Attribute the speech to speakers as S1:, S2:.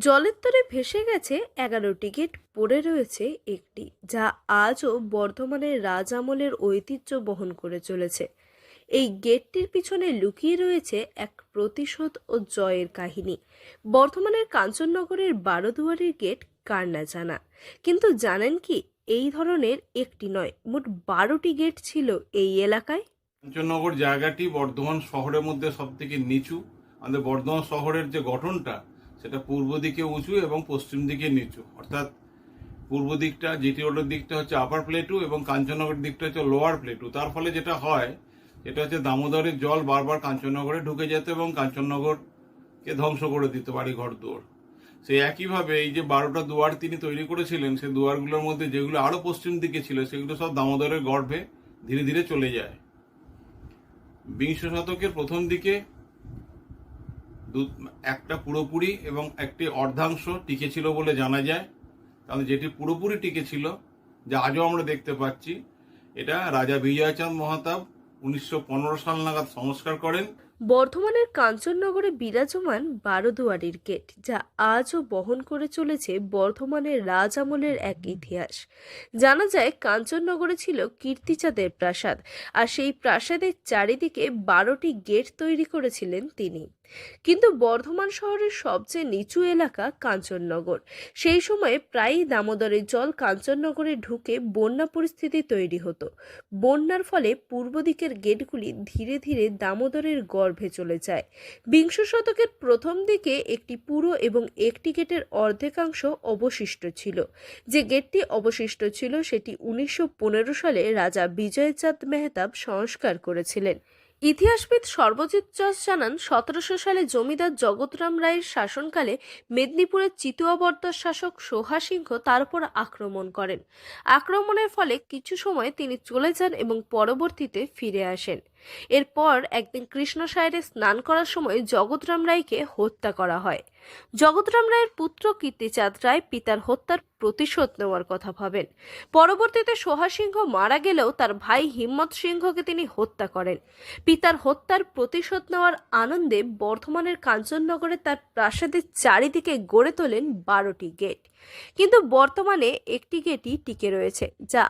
S1: জলের তলে ভেসে গেছে 11টি গেট, পড়ে রয়েছে একটি, যা আজও বর্ধমানের রাজ আমলের ঐতিহ্য বহন করে চলেছে। এই গেটটির পিছনে লুকিয়ে রয়েছে এক প্রতিশোধ ও জয়ের কাহিনী। বর্ধমানের কাঞ্চননগরের বারোদুয়ারির গেট কার না জানা, কিন্তু জানেন কি, এই ধরনের একটি নয়, মোট 12টি গেট ছিল এই এলাকায়।
S2: কাঞ্চননগর জায়গাটি বর্ধমান শহরের মধ্যে সব থেকে নিচু। আমাদের বর্ধমান শহরের যে গঠনটা, সেটা পূর্ব দিকে উঁচু এবং পশ্চিম দিকে নিচু। অর্থাৎ পূর্ব দিকটা, জিটি রোডের দিকটা হচ্ছে আপার প্লেটু এবং কাঞ্চননগরের দিকটা হচ্ছে লোয়ার প্লেটু। তার ফলে যেটা হয়, এটা হচ্ছে দামোদরের জল বারবার কাঞ্চননগরে ঢুকে যেত এবং কাঞ্চননগরকে ধ্বংস করে দিত, বাড়ি ঘর দুয়ার। সেই একইভাবে এই যে 12টা দুয়ার তিনি তৈরি করেছিলেন, সেই দুয়ারগুলোর মধ্যে যেগুলো আরো পশ্চিম দিকে ছিল, সেগুলো সব দামোদরের গর্ভে ধীরে ধীরে চলে যায়। বিংশ শতকের প্রথম দিকে একটা পুরোপুরি এবং একটি অর্ধাংশ টিকে ছিল বলে জানা যায়। কারণ যেটি পুরোপুরি টিকে ছিল, যা আজও আমরা দেখতে পাচ্ছি, এটা রাজা বিজয়চাঁদ মহাতাব 1915 সাল নাগাদ সংস্কার করেন।
S1: বর্ধমানের কাঞ্চননগরে বিরাজমান বারোদুয়ারির গেট, যা আজও বহন করে চলেছে বর্ধমানের রাজ আমলের এক ইতিহাস। জানা যায় কাঞ্চননগরে ছিল কীর্তিচাঁদের প্রাসাদ, আর সেই প্রাসাদের চারিদিকে 12টি গেট তৈরি করেছিলেন তিনি। কিন্তু বর্ধমান শহরের সবচেয়ে নিচু এলাকা কাঞ্চননগর। সেই সময়ে প্রায়ই দামোদরের জল কাঞ্চননগরে ঢুকে বন্যা পরিস্থিতি তৈরি হতো। বন্যার ফলে পূর্ব দিকের গেটগুলি ধীরে ধীরে দামোদরের গর্ভে চলে যায়। বিংশ শতকের প্রথম দিকে একটি পুরো এবং একটি গেটের অর্ধেকাংশ অবশিষ্ট ছিল। যে গেটটি অবশিষ্ট ছিল সেটি 1915 সালে রাজা বিজয়চাঁদ মেহতাব সংস্কার করেছিলেন। ইতিহাসবিদ সর্বজিৎ দাস জানান, 1700 সালে জমিদার জগৎরাম রায়ের শাসনকালে মেদিনীপুরের চিতুয়াবর্দার শাসক সোহা সিংহ তার উপর আক্রমণ করেন। আক্রমণের ফলে কিছু সময় তিনি চলে যান এবং পরবর্তীতে ফিরে আসেন। এরপর একদিন কৃষ্ণসাগরে স্নান করার সময় জগৎরাম রায়কে হত্যা করা হয়। জগৎরাম রায়ের পুত্র কীর্তিচাঁদ রায় পিতার হত্যার প্রতিশোধ নেওয়ার কথা ভাবেন। পরবর্তীতে সোহা সিংহ মারা গেলেও তার ভাই হিম্মত সিংহকে তিনি হত্যা করেন। পিতার হত্যার প্রতিশোধ নেওয়ার আনন্দে বর্ধমানের কাঞ্চননগরে তার প্রাসাদের চারিদিকে গড়ে তোলেন 12টি গেট। কিন্তু বর্তমানে একটি গেটই টিকে রয়েছে, যা